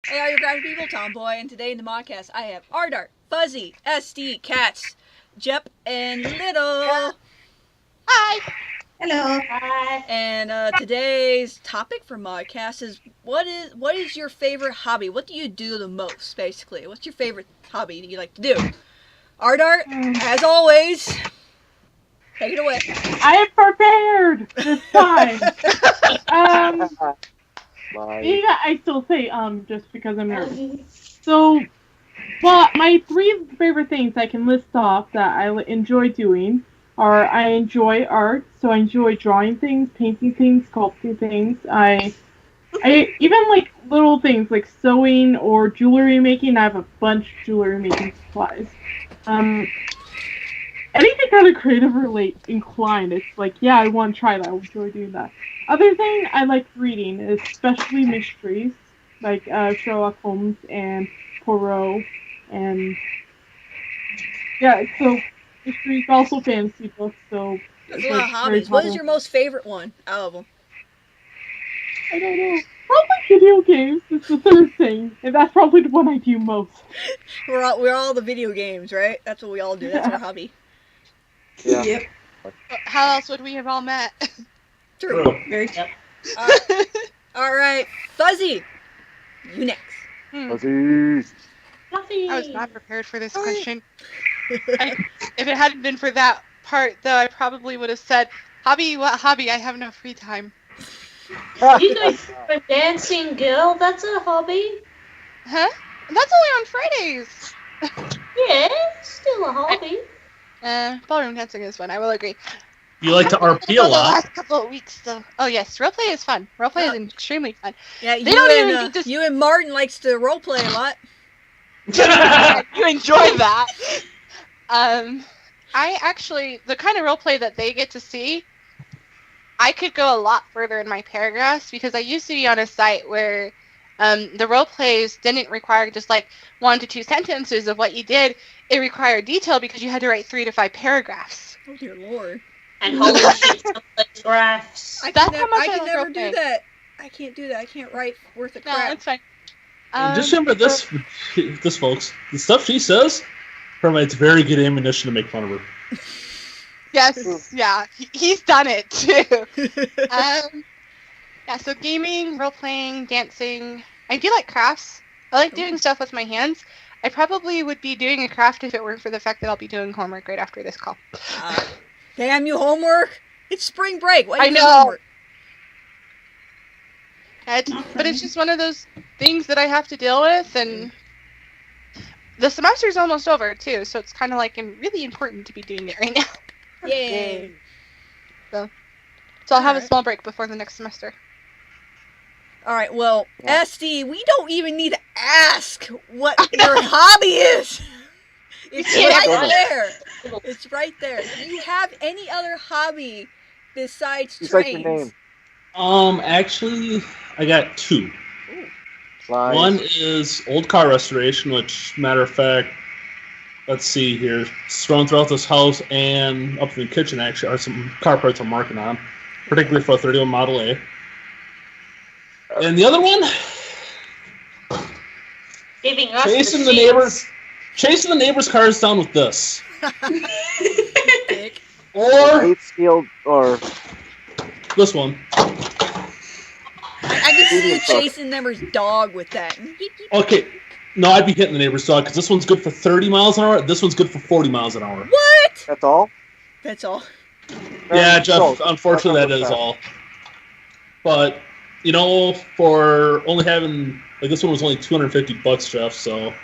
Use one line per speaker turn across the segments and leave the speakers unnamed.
Hey, all you Crafty people, Tomboy, and today in the Modcast I have Ardart, Fuzzy, SD, Cats, Jep, and Little.
Hi.
Hello.
Hi.
And today's topic for Modcast is what is your favorite hobby? What do you do the most, basically? What's your favorite hobby that you like to do? Ardart, as always, take it away.
I am prepared this time. I still say just because I'm nervous. So, well, my three favorite things I can list off that I enjoy doing are I enjoy art, so I enjoy drawing things, painting things, sculpting things. I even like little things like sewing or jewelry making. I have a bunch of jewelry making supplies. Anything kind of creative or inclined, it's like, yeah, I want to try that. I enjoy doing that. Other thing I like reading, especially mysteries, like Sherlock Holmes and Poirot, and yeah, so mysteries, also fantasy books. So
that's a lot of hobbies. What is your most favorite one out of them?
I don't know. Probably video games is the third thing, and that's probably the one I do most.
We're all the video games, right? That's what we all do. That's our hobby.
Yeah. Yep.
How else would we have all met?
True.
Very true.
All right, Fuzzy, you next.
Fluffy.
I was not prepared for this question. If it hadn't been for that part, though, I probably would have said, hobby, what hobby? I have no free time.
You guys are a dancing girl? That's a hobby?
Huh? That's only on Fridays.
Yeah, still a hobby.
Ballroom dancing is fun, I will agree.
You like to RP a
The
lot.
last couple of weeks, though. Oh, yes, roleplay is fun. Roleplay is extremely fun.
Yeah, you and Martin likes to roleplay a lot.
You enjoy that. I actually, the kind of roleplay that they get to see, I could go a lot further in my paragraphs because I used to be on a site where the roleplays didn't require just like 1 to 2 sentences of what you did. It required detail because you had to write 3 to 5 paragraphs.
Oh dear lord.
And holy shit, some graphs.
I can never do that. I can't do that. I can't write worth of crap.
No, it's fine.
Just remember this, folks. The stuff she says provides very good ammunition to make fun of her.
Yes, yeah, he's done it too. Yeah, so gaming, role-playing, dancing. I do like crafts. I like doing stuff with my hands. I probably would be doing a craft if it weren't for the fact that I'll be doing homework right after this call.
Damn you, homework! It's spring break. Why
I
do
know.
homework?
But it's just one of those things that I have to deal with, and the semester's almost over too, so it's kind of like really important to be doing it right now.
Yay!
So I'll have a small break before the next semester.
Alright, well, SD, we don't even need to ask what your hobby is! It's right there! It's right there. Do you have any other hobby besides trains?
Like your name.
Actually, I got 2.
Flies.
One is old car restoration, which, matter of fact, let's see here, it's thrown throughout this house and up in the kitchen, actually, are some car parts I'm working on, particularly for a 31 Model A. And the other one,
Giving us
chasing the neighbors' cars down with this. Or this one.
I can see you chasing the neighbor's dog with that.
Okay, no, I'd be hitting the neighbor's dog because this one's good for 30 miles an hour. This one's good for 40 miles an hour.
What?
That's all?
That's all.
Yeah, Jeff, unfortunately that is all. But, you know, for only having, like, this one was only $250, Jeff, so.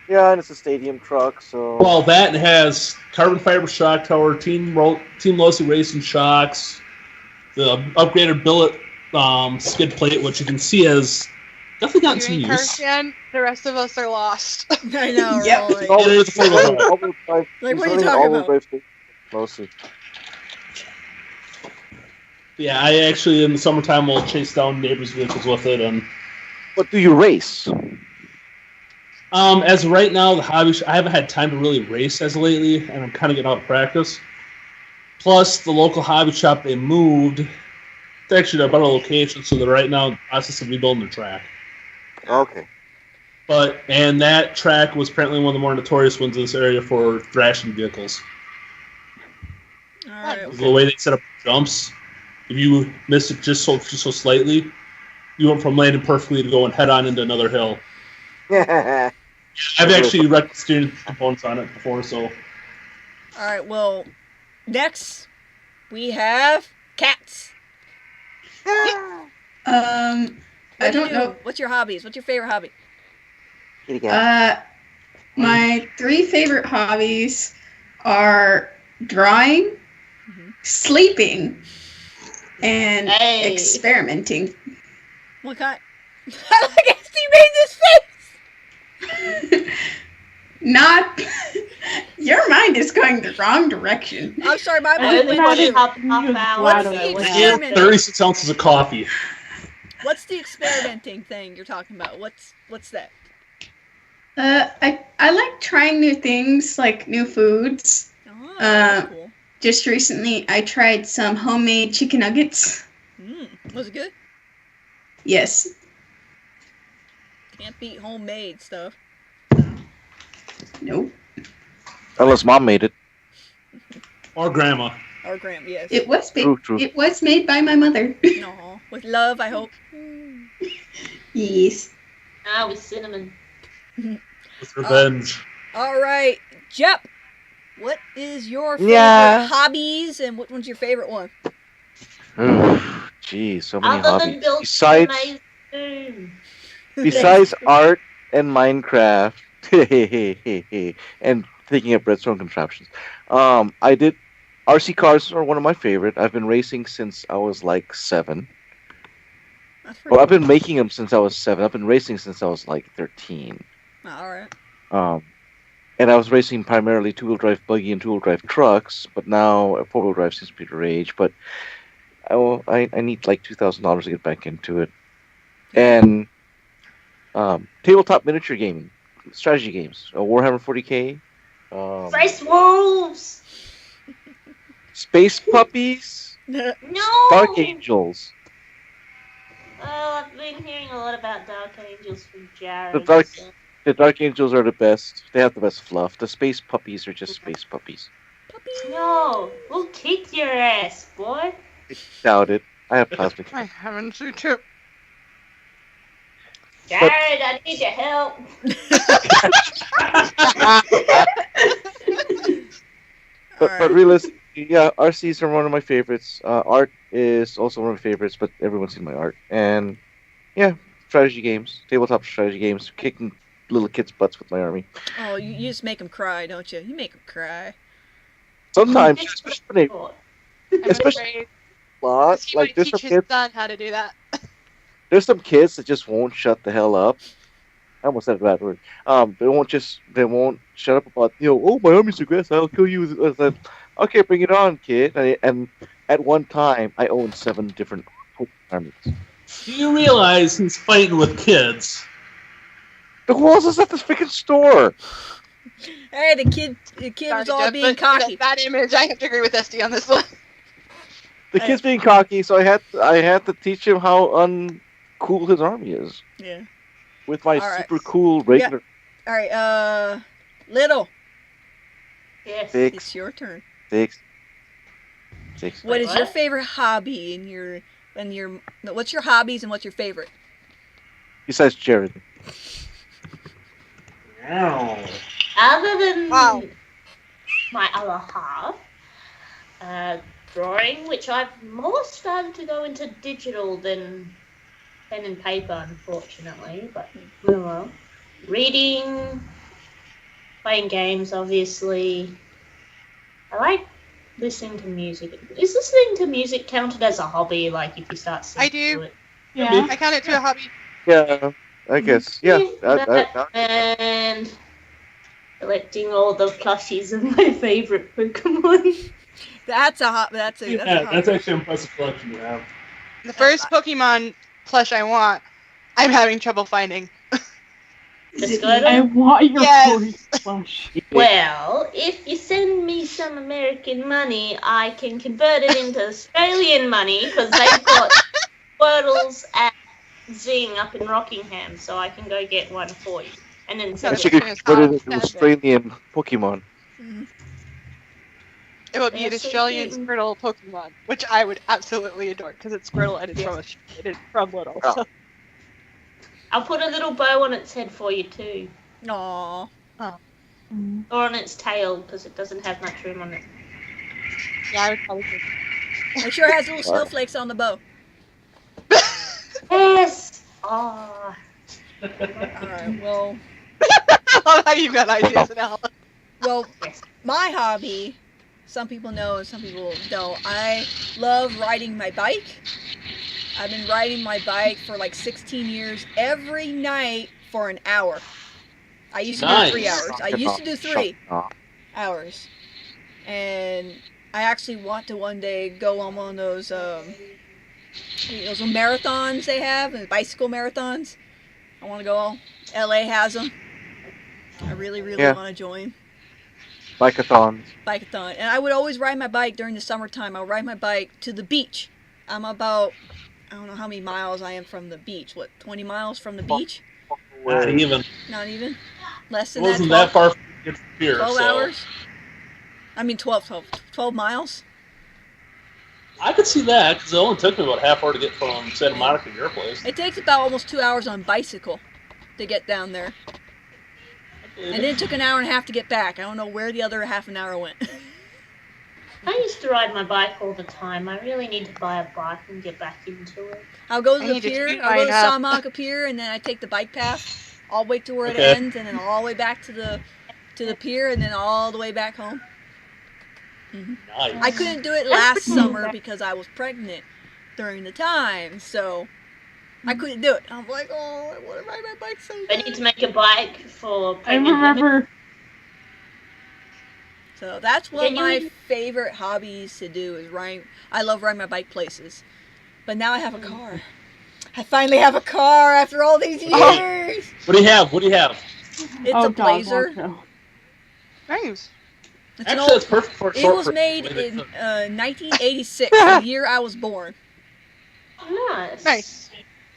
Yeah, and it's a stadium truck, so.
Well, that has carbon fiber shock tower, Team Losi racing shocks, the upgraded billet skid plate, which you can see has definitely gotten some use.
The rest of us are lost.
I know,
yeah.
right?
Like,
what are you talking about?
Mostly.
Yeah, I actually, in the summertime, will chase down neighbors' vehicles with it. And
But do you race?
As of right now, the hobby, I haven't had time to really race as of lately, and I'm kind of getting out of practice. Plus, the local hobby shop, they moved. It's actually at a better location, so they're right now in the process of rebuilding the track.
Okay.
And that track was apparently one of the more notorious ones in this area for thrashing vehicles.
All right.
The way they set up jumps, if you missed it just so slightly, you went from landing perfectly to going head on into another hill. I've actually wrecked the steering components on it before, so.
All right. Well, next we have cats.
I don't know.
What's your hobbies? What's your favorite hobby?
My 3 favorite hobbies are drawing, sleeping, and experimenting.
What kind? I guess you made this face.
Not. Your mind is going the wrong direction.
I'm sorry, my
I
mind
only
went
got
to.
half
What's
hours.
the
so
experiment?
36 ounces of coffee.
What's the experimenting thing you're talking about? What's that?
I like trying new things, like new foods.
Oh, that's cool.
Just recently, I tried some homemade chicken nuggets.
Was it good?
Yes.
Can't beat homemade stuff.
Nope.
Unless mom made it.
Or grandma.
Or Graham, yes.
It was made.
True.
It was made by my mother.
No, with love, I hope.
Yes.
with cinnamon.
With revenge.
All right, Jep. What is your favorite hobbies, and what one's your favorite one?
Jeez, so many
Other than
hobbies.
building
Besides art and Minecraft, and thinking up redstone contraptions, I did. RC cars are one of my favorite. I've been racing since I was like 7. Well, I've been making them since I was 7. I've been racing since I was like 13.
All right.
And I was racing primarily 2-wheel drive buggy and 2-wheel drive trucks, but now 4-wheel drive seems to be the rage. But I need like $2,000 to get back into it. And tabletop miniature gaming, strategy games, Warhammer 40K,
Space Wolves!
Space Puppies,
No!
Dark Angels.
Well, I've been hearing a lot about Dark Angels from Jared.
The Dark Angels are the best. They have the best fluff. The Space Puppies are just Space Puppies.
No! We'll kick your ass, boy!
I doubt it. I have plastic.
I haven't seen too.
Jared, I need your help!
But realistically, yeah, RCs are one of my favorites. Art is also one of my favorites, but everyone's seen my art. And yeah, strategy games, tabletop strategy games, kicking little kids' butts with my army.
Oh, you just make them cry, don't you? You make them cry.
Sometimes, especially when
I'm
especially
afraid.
a lot.
He
Like
might
there's
teach
some
his
kids.
son how to do that.
There's some kids that just won't shut the hell up. I almost said a bad word. They won't shut up about, oh, my army's aggressive, I'll kill you. I said, okay, bring it on, kid. And at one time, I owned 7 different armies.
Do you realize he's fighting with kids?
Who else is at this freaking store?
Hey, the kid was all being cocky.
That image, I have to agree with SD on this one.
The kid's being cocky, so I had to teach him how uncool his army is.
Yeah.
With my
All right.
super cool regular.
All right, Little.
Yes.
Six.
It's your turn.
Six.
What is your favorite hobby what's your hobbies and what's your favorite?
Besides Jared.
Other than my other half, drawing, which I've more started to go into digital than pen and paper, unfortunately, but oh well. Reading, playing games, obviously. I like listening to music. Is listening to music counted as a hobby, like if you start singing
I do.
to it?
Yeah.
I count it to a hobby.
Yeah, I guess. Yeah.
And collecting all the plushies of my favorite Pokemon.
That's a hobby. That's a hobby.
That's actually an impressive collection you have.
The first Pokemon plush I want, I'm having trouble finding.
Just go to
I want your
Yes.
plush.
Well, if you send me some American money, I can convert it into Australian money because they've got Squirtles at zing up in Rockingham, so I can go get one for you. And then sell
And
That's
she
it.
could put it into Australian Pokemon.
Mhm.
It would be an
They're so
Australian
cute.
Squirtle Pokemon, which I would absolutely adore because it's Squirtle and it's from Little.
Oh.
So.
I'll put a little bow on its head for you too.
Aww.
Mm.
Or on its tail, because it doesn't have much room on it.
Yeah, I would probably.
It sure has little snowflakes on the bow.
Yes! Oh.
Alright, well,
I love how you got ideas now.
well, my hobby, some people know and some people don't. I love riding my bike. I've been riding my bike for like 16 years every night for an hour. I used to do 3 hours. I used to do 3 hours. And I actually want to one day go on one of those marathons they have, bicycle marathons. I want to go. LA has them. I really want to join.
Bikeathons.
Bikeathon. And I would always ride my bike during the summertime. I would ride my bike to the beach. I'm about, I don't know how many miles I am from the beach. What, 20 miles from the beach?
Not even.
Not even? Less
It
than
wasn't
that?
that far from here.
12
so.
hours? I mean 12 miles?
I could see that, because it only took me about half hour to get from Santa Monica to your place.
It takes about almost 2 hours on bicycle to get down there. And then it took an hour and a half to get back. I don't know where the other half an hour went.
I used to ride my bike all the time. I really need to buy a bike and get back into it.
I'll go to
I
the
need to
pier,
tweet
I'll go to
mine up.
Salamanca Pier, and then I take the bike path all the way to where it
Okay.
ends, and then all the way back to the pier, and then all the way back home.
Nice.
I couldn't do it last summer because I was pregnant during the time, so I couldn't do it. I'm like, oh, I want to ride my bike so
I need
bad.
to make a bike for
I
pregnant women.
remember.
So that's one of
Can you
my
even-
favorite hobbies to do is ride. I love riding my bike places. But now I have a car. I finally have a car after all these years.
What do you have? What do you have?
It's
Oh,
a
God,
Blazer.
Macho.
Nice.
It's an
Actually,
old,
that's perfect for a
it
short
was
person.
made in 1986, the year I was born.
Nice.
Nice.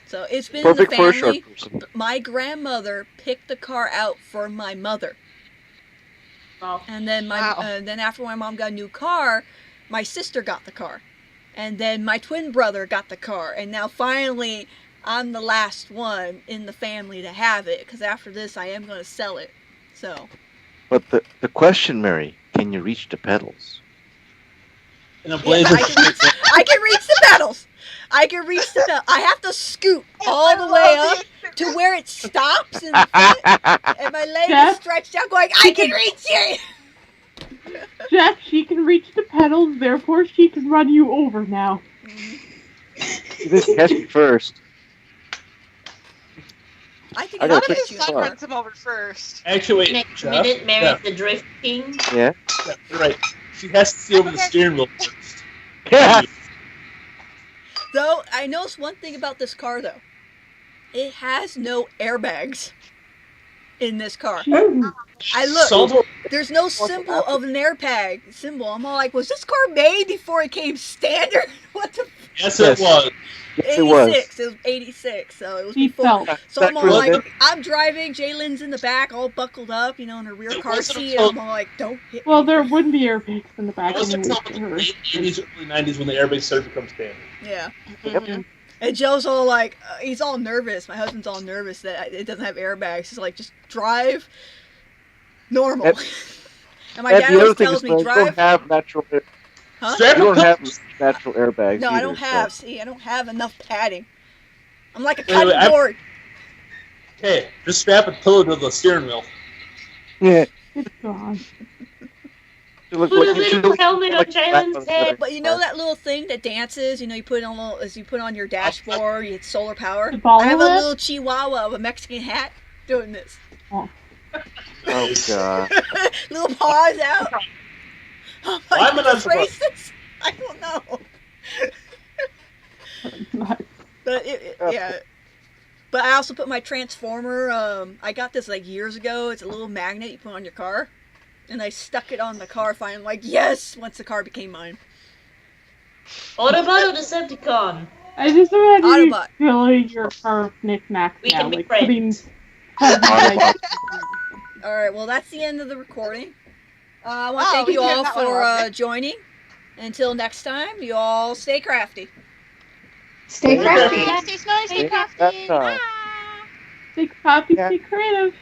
So it's been
Perfect
in
for
the
a short
family.
person.
My grandmother picked the car out for my mother.
Well,
And then
Wow.
then after my mom got a new car, my sister got the car. And then my twin brother got the car. And now finally, I'm the last one in the family to have it. Because after this, I am going to sell it. So,
But the question, Mary, can you reach the pedals?
In a
yeah,
Blazer.
I can reach the pedals. I can reach the pedals. I have to scoot all the way up to where it stops in the front. And my leg
Jeff?
is stretched out going, I can reach it!
Jeff, she can reach the pedals, therefore she can run you over now.
You didn't catch me first.
I think
I
I
gotta
can
What if
fix
his
reach
this
it.
son
car.
runs him over first?
Actually, wait,
next
Jeff.
minute, Mary's
Yeah,
the Drift King.
Yeah?
yeah, you're right. She has to see over the steering wheel first.
Yeah.
Though, I noticed one thing about this car, though. It has no airbags in this car. I look,
Sounds-
there's no symbol of an airbag symbol. I'm all like, was this car made before it came standard? What the?
Yes,
Yes.
it was.
Yes, it was.
86. It was 86, so it was
He
before.
felt.
So I'm all
That's
like,
right.
I'm driving, Jalen's in the back, all buckled up, in her rear
It
car
wasn't
seat,
until-
and I'm all like, don't hit
Well,
me.
there wouldn't be airbags in the back
It was
anyway
until
for
the
her.
late 80s, early 90s when the airbags started to become standard.
Yeah.
Mhm.
And Joe's all like, he's all nervous. My husband's all nervous that it doesn't have airbags. He's like, just drive normal.
And-
And my
And
dad
the other
always
thing
tells
is,
me,
man, you
drive.
don't have natural.
Huh?
Strap
You don't
it
have
up.
natural airbags.
No, I
either,
don't
so-
have. See, I don't have enough padding. I'm like a
Wait, wait,
cutting board.
Okay, just strap a pillow to the steering wheel.
Yeah.
It's gone.
You look
Put a
like- you
little
look
helmet on
like a black
Jalen's
one.
head.
But you know that little thing that dances? You know, you put it on as you put it on your dashboard. You get solar power.
The ball
I have a
of it?
little chihuahua of a Mexican hat doing this.
Oh god.
Little paws out. I'm
Why
like,
am I
is
not
this
surprised?
racist? I don't know. But yeah. But I also put my transformer. I got this like years ago. It's a little magnet you put on your car, and I stuck it on the car. Finally, like yes, once the car became mine.
Autobot or Decepticon?
I just imagine you
Autobot.
filling your car with knickknacks
We
now,
can be
like
friends.
putting.
All right. Well, that's the end of the recording. I want to
Oh,
thank
we
you
turned
all
that one
for
off.
joining. Until next time, you all stay crafty.
Stay crafty.
Stay smelly, stay
Yeah,
crafty.
that's,
Bye.
Stay crafty,
Yeah.
stay creative.